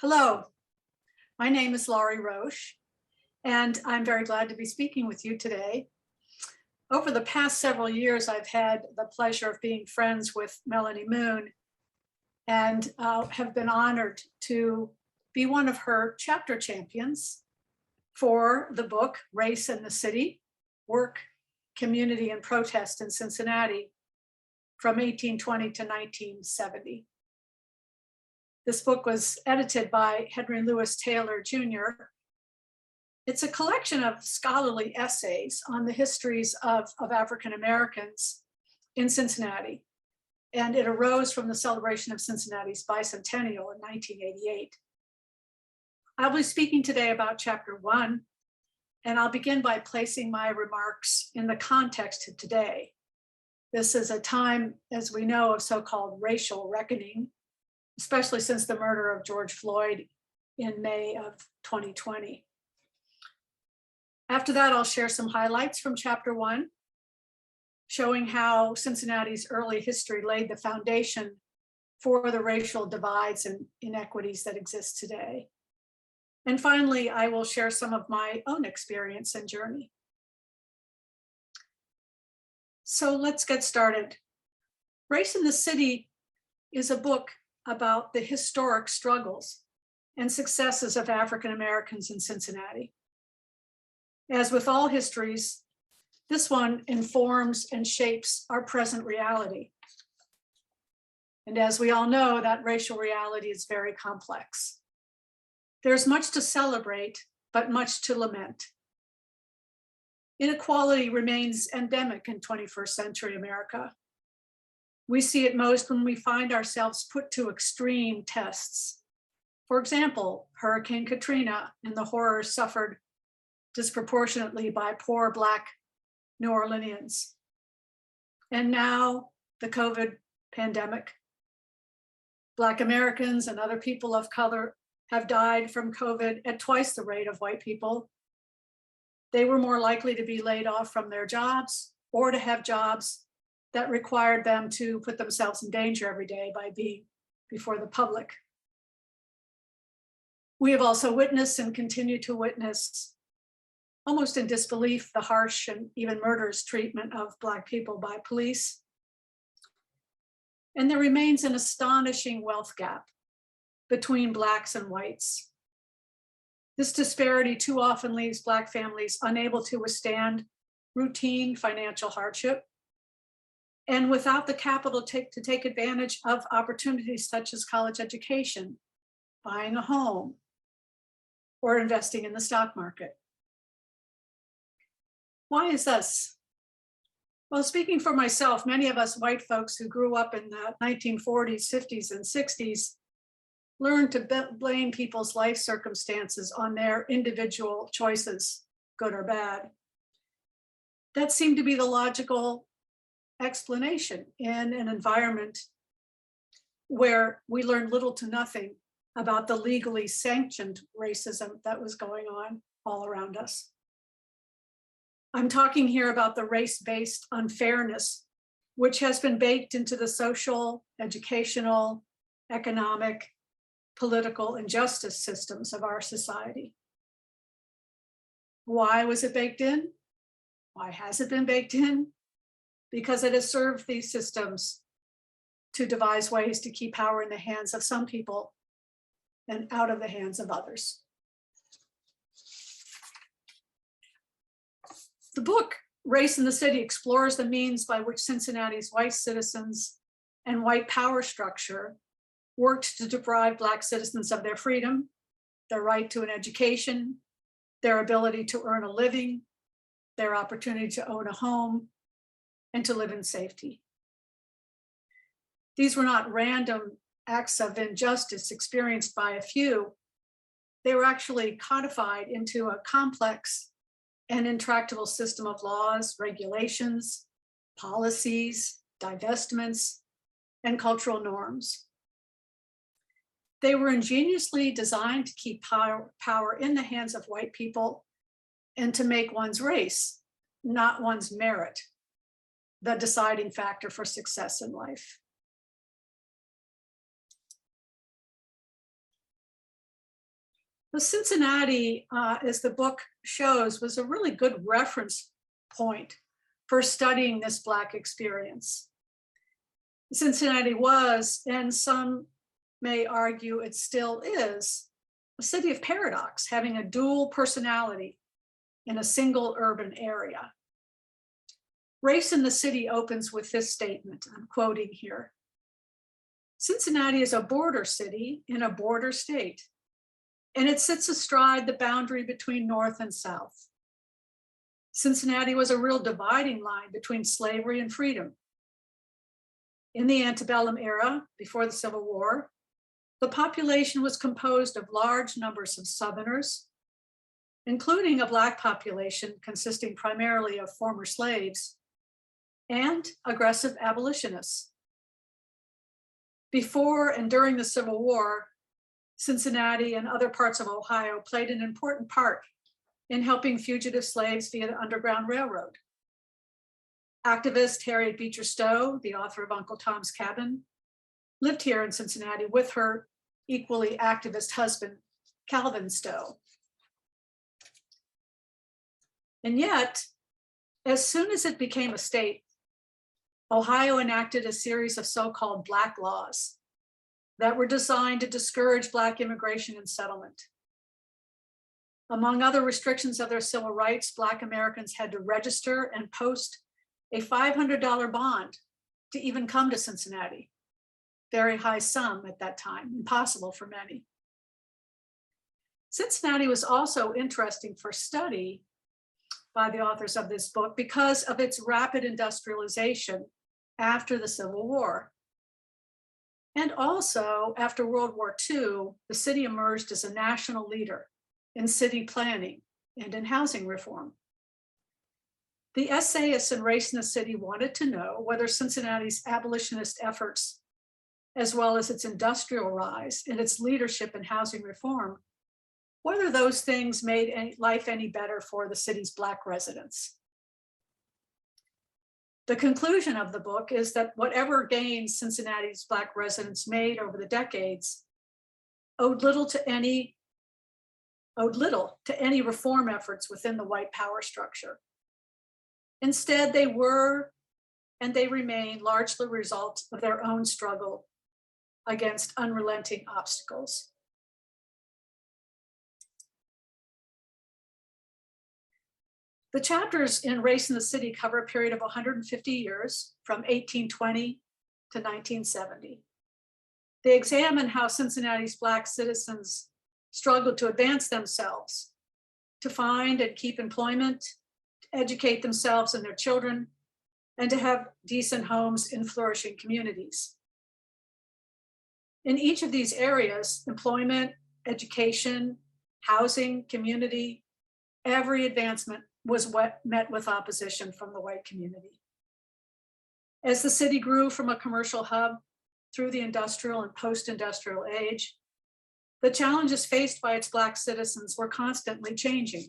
Hello, my name is Laurie Roche, and I'm very glad to be speaking with you today. Over the past several years, I've had the pleasure of being friends with Melanie Moon and have been honored to be one of her chapter champions for the book, Race in the City, Work, Community, and Protest in Cincinnati from 1820 to 1970. This book was edited by Henry Louis Taylor, Jr. It's a collection of scholarly essays on the histories of African Americans in Cincinnati, and it arose from the celebration of Cincinnati's bicentennial in 1988. I'll be speaking today about Chapter 1, and I'll begin by placing my remarks in the context of today. This is a time, as we know, of so-called racial reckoning, especially since the murder of George Floyd in May of 2020. After that, I'll share some highlights from Chapter 1, showing how Cincinnati's early history laid the foundation for the racial divides and inequities that exist today. And finally, I will share some of my own experience and journey. So let's get started. Race in the City is a book about the historic struggles and successes of African Americans in Cincinnati. As with all histories, this one informs and shapes our present reality. And as we all know, that racial reality is very complex. There's much to celebrate, but much to lament. Inequality remains endemic in 21st century America. We see it most when we find ourselves put to extreme tests. For example, Hurricane Katrina and the horrors suffered disproportionately by poor Black New Orleanians. And now the COVID pandemic. Black Americans and other people of color have died from COVID at twice the rate of white people. They were more likely to be laid off from their jobs or to have jobs that required them to put themselves in danger every day by being before the public. We have also witnessed and continue to witness, almost in disbelief, the harsh and even murderous treatment of Black people by police. And there remains an astonishing wealth gap between Blacks and whites. This disparity too often leaves Black families unable to withstand routine financial hardship, and without the capital to take advantage of opportunities such as college education, buying a home, or investing in the stock market. Why is this? Well, speaking for myself, many of us white folks who grew up in the 1940s, 50s, and 60s learned to blame people's life circumstances on their individual choices, good or bad. That seemed to be the logical explanation in an environment where we learned little to nothing about the legally sanctioned racism that was going on all around us. I'm talking here about the race-based unfairness, which has been baked into the social, educational, economic, political, and justice systems of our society. Why was it baked in? Why has it been baked in? Because it has served these systems to devise ways to keep power in the hands of some people and out of the hands of others. The book, Race in the City, explores the means by which Cincinnati's white citizens and white power structure worked to deprive Black citizens of their freedom, their right to an education, their ability to earn a living, their opportunity to own a home, and to live in safety. These were not random acts of injustice experienced by a few. They were actually codified into a complex and intractable system of laws, regulations, policies, divestments, and cultural norms. They were ingeniously designed to keep power in the hands of white people and to make one's race, not one's merit, the deciding factor for success in life. The Cincinnati, as the book shows, was a really good reference point for studying this Black experience. Cincinnati was, and some may argue it still is, a city of paradox, having a dual personality in a single urban area. Race in the City opens with this statement, I'm quoting here. Cincinnati is a border city in a border state, and it sits astride the boundary between North and South. Cincinnati was a real dividing line between slavery and freedom. In the antebellum era, before the Civil War, the population was composed of large numbers of Southerners, including a Black population consisting primarily of former slaves, and aggressive abolitionists. Before and during the Civil War, Cincinnati and other parts of Ohio played an important part in helping fugitive slaves via the Underground Railroad. Activist Harriet Beecher Stowe, the author of Uncle Tom's Cabin, lived here in Cincinnati with her equally activist husband, Calvin Stowe. And yet, as soon as it became a state, Ohio enacted a series of so-called Black laws that were designed to discourage Black immigration and settlement. Among other restrictions of their civil rights, Black Americans had to register and post a $500 bond to even come to Cincinnati. Very high sum at that time, impossible for many. Cincinnati was also interesting for study by the authors of this book because of its rapid industrialization after the Civil War. And also, after World War II, the city emerged as a national leader in city planning and in housing reform. The essayists in Race in the City wanted to know whether Cincinnati's abolitionist efforts, as well as its industrial rise and its leadership in housing reform, whether those things made life any better for the city's Black residents. The conclusion of the book is that whatever gains Cincinnati's Black residents made over the decades owed little to any reform efforts within the white power structure. Instead, they were and they remain largely the result of their own struggle against unrelenting obstacles. The chapters in Race in the City cover a period of 150 years, from 1820 to 1970. They examine how Cincinnati's Black citizens struggled to advance themselves, to find and keep employment, to educate themselves and their children, and to have decent homes in flourishing communities. In each of these areas, employment, education, housing, community, every advancement was met with opposition from the white community. As the city grew from a commercial hub through the industrial and post-industrial age, the challenges faced by its Black citizens were constantly changing.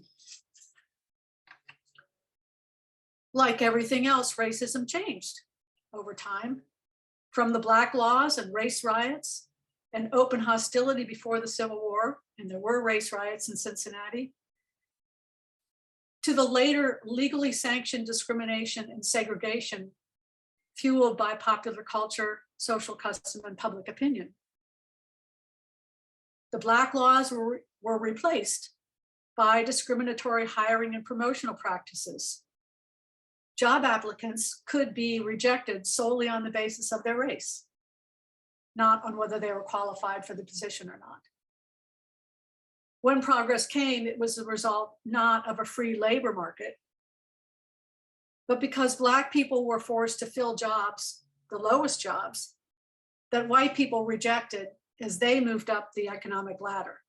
Like everything else, racism changed over time, from the Black laws and race riots and open hostility before the Civil War, and there were race riots in Cincinnati, to the later legally sanctioned discrimination and segregation fueled by popular culture, social custom, and public opinion. The Black laws were replaced by discriminatory hiring and promotional practices. Job applicants could be rejected solely on the basis of their race, not on whether they were qualified for the position or not. When progress came, it was the result not of a free labor market, but because Black people were forced to fill jobs, the lowest jobs, that white people rejected as they moved up the economic ladder.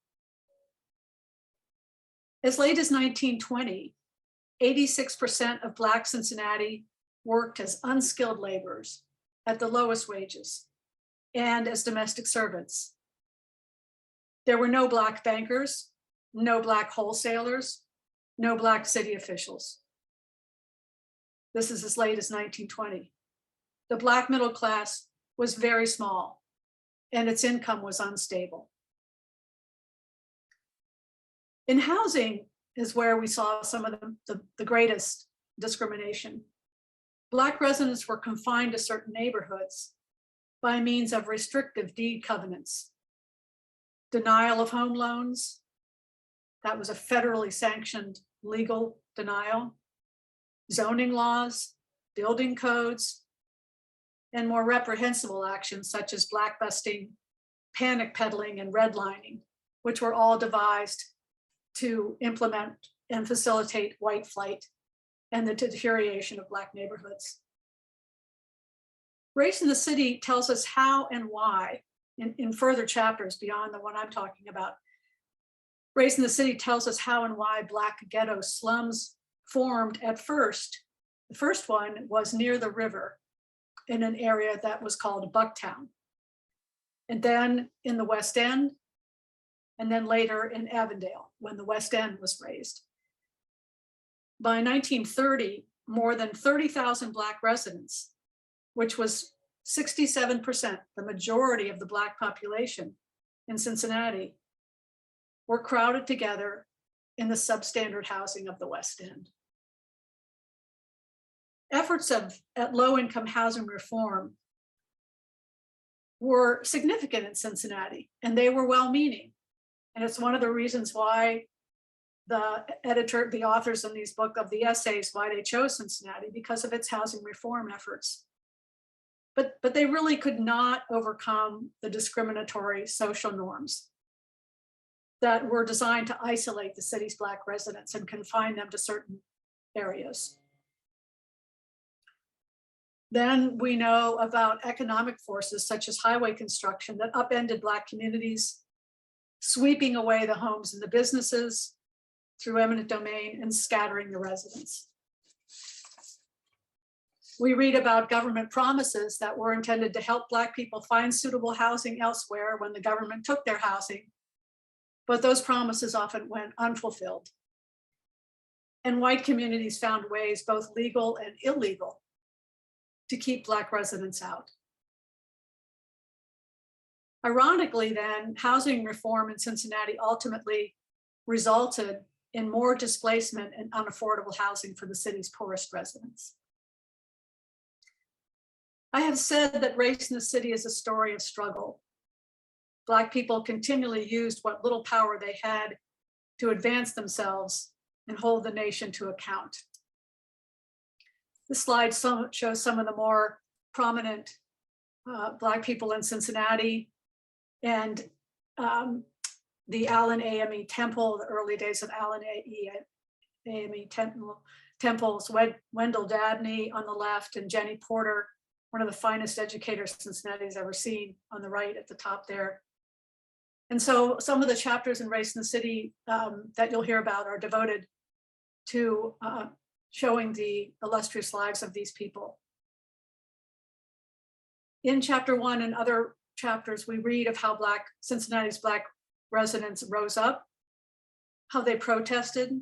As late as 1920, 86% of Black Cincinnati worked as unskilled laborers at the lowest wages and as domestic servants. There were no Black bankers, no Black wholesalers, no Black city officials. This is as late as 1920. The Black middle class was very small and its income was unstable. In housing is where we saw some of the greatest discrimination. Black residents were confined to certain neighborhoods by means of restrictive deed covenants, denial of home loans. That was a federally sanctioned legal denial, zoning laws, building codes, and more reprehensible actions such as blackbusting, panic peddling, and redlining, which were all devised to implement and facilitate white flight and the deterioration of Black neighborhoods. Race in the City tells us how and why, in further chapters beyond the one I'm talking about. Race in the City tells us how and why Black ghetto slums formed at first. The first one was near the river in an area that was called Bucktown, and then in the West End, and then later in Avondale when the West End was raised. By 1930, more than 30,000 Black residents, which was 67%, the majority of the Black population in Cincinnati, were crowded together in the substandard housing of the West End. Efforts at low-income housing reform were significant in Cincinnati, and they were well-meaning. And it's one of the reasons why the authors in these books of the essays, why they chose Cincinnati, because of its housing reform efforts. But they really could not overcome the discriminatory social norms that were designed to isolate the city's Black residents and confine them to certain areas. Then we know about economic forces such as highway construction that upended Black communities, sweeping away the homes and the businesses through eminent domain and scattering the residents. We read about government promises that were intended to help Black people find suitable housing elsewhere when the government took their housing, but those promises often went unfulfilled. And white communities found ways, both legal and illegal, to keep Black residents out. Ironically, then, housing reform in Cincinnati ultimately resulted in more displacement and unaffordable housing for the city's poorest residents. I have said that Race in the City is a story of struggle. Black people continually used what little power they had to advance themselves and hold the nation to account. This slide shows some of the more prominent Black people in Cincinnati, and the Allen AME Temple, the early days of Allen AME Temples, Wendell Dabney on the left, and Jenny Porter, one of the finest educators Cincinnati's ever seen, on the right at the top there. And so some of the chapters in Race in the City that you'll hear about are devoted to showing the illustrious lives of these people. In chapter 1 and other chapters, we read of how Cincinnati's Black residents rose up, how they protested,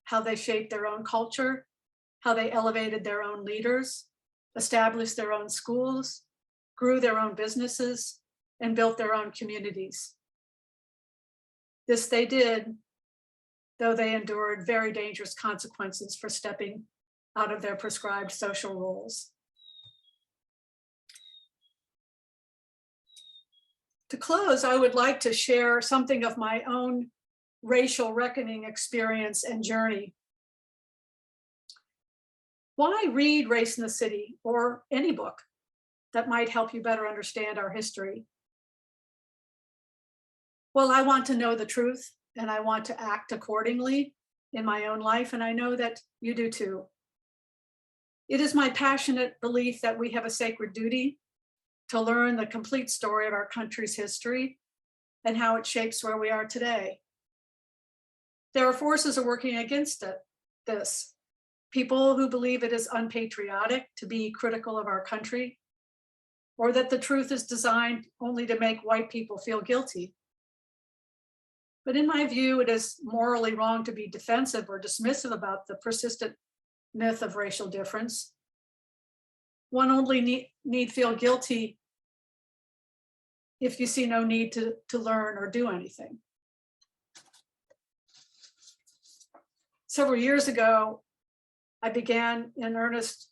how they shaped their own culture, how they elevated their own leaders, established their own schools, grew their own businesses, and built their own communities. This they did, though they endured very dangerous consequences for stepping out of their prescribed social roles. To close, I would like to share something of my own racial reckoning experience and journey. Why read Race in the City or any book that might help you better understand our history? Well, I want to know the truth, and I want to act accordingly in my own life, and I know that you do too. It is my passionate belief that we have a sacred duty to learn the complete story of our country's history and how it shapes where we are today. There are forces that are working against this. People who believe it is unpatriotic to be critical of our country, or that the truth is designed only to make white people feel guilty. But in my view, it is morally wrong to be defensive or dismissive about the persistent myth of racial difference. One only need feel guilty if you see no need to learn or do anything. Several years ago, I began in earnest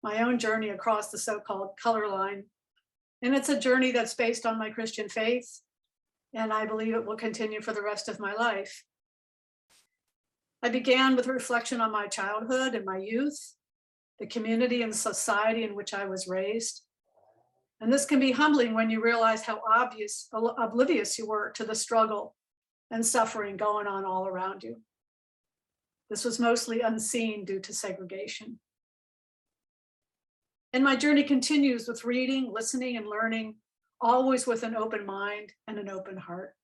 my own journey across the so-called color line. And it's a journey that's based on my Christian faith, and I believe it will continue for the rest of my life. I began with a reflection on my childhood and my youth, the community and society in which I was raised. And this can be humbling when you realize how oblivious you were to the struggle and suffering going on all around you. This was mostly unseen due to segregation. And my journey continues with reading, listening, and learning, always with an open mind and an open heart.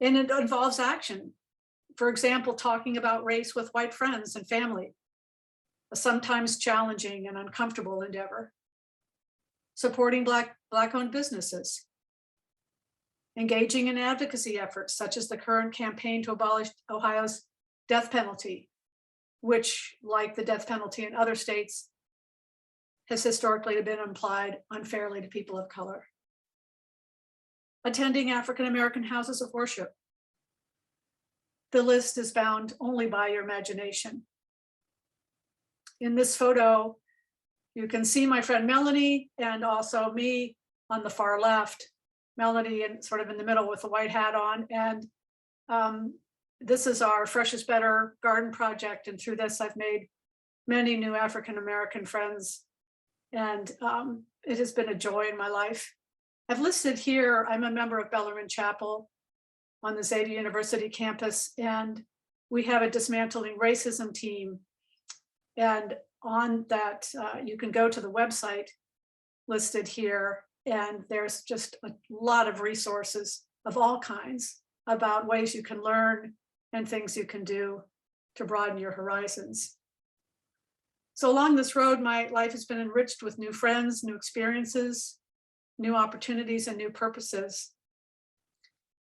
And it involves action. For example, talking about race with white friends and family, a sometimes challenging and uncomfortable endeavor. Supporting Black-owned businesses. Engaging in advocacy efforts, such as the current campaign to abolish Ohio's death penalty, which, like the death penalty in other states, has historically been applied unfairly to people of color. Attending African-American houses of worship. The list is bound only by your imagination. In this photo, you can see my friend Melanie and also me on the far left, Melanie sort of in the middle with the white hat on. And this is our Fresh is Better garden project. And through this, I've made many new African-American friends. And it has been a joy in my life. I've listed here, I'm a member of Bellarmine Chapel on the Zeta University campus, and we have a dismantling racism team. And on that, you can go to the website listed here, and there's just a lot of resources of all kinds about ways you can learn and things you can do to broaden your horizons. So along this road, my life has been enriched with new friends, new experiences, new opportunities, and new purposes.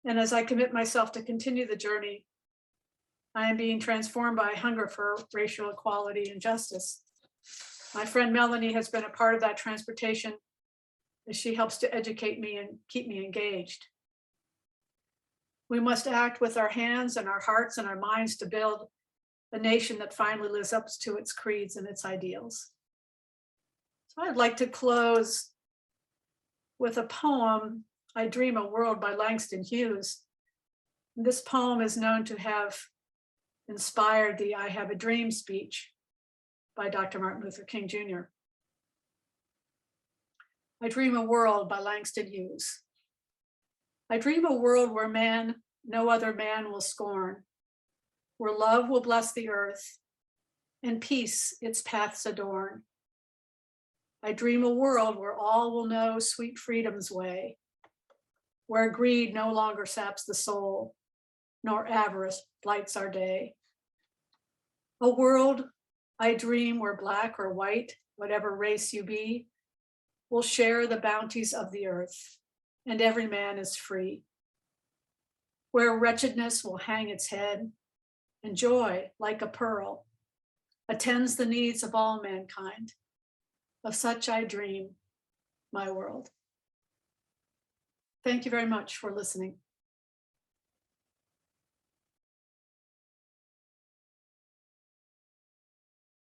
And as I commit myself to continue the journey, I am being transformed by hunger for racial equality and justice. My friend Melanie has been a part of that transportation as she helps to educate me and keep me engaged. We must act with our hands and our hearts and our minds to build a nation that finally lives up to its creeds and its ideals. So I'd like to close with a poem, I Dream a World by Langston Hughes. This poem is known to have inspired the I Have a Dream speech by Dr. Martin Luther King Jr. I Dream a World by Langston Hughes. I dream a world where man, no other man will scorn, where love will bless the earth and peace its paths adorn. I dream a world where all will know sweet freedom's way, where greed no longer saps the soul, nor avarice blights our day. A world I dream where Black or white, whatever race you be, will share the bounties of the earth, and every man is free. Where wretchedness will hang its head, and joy, like a pearl, attends the needs of all mankind. Of such I dream my world. Thank you very much for listening.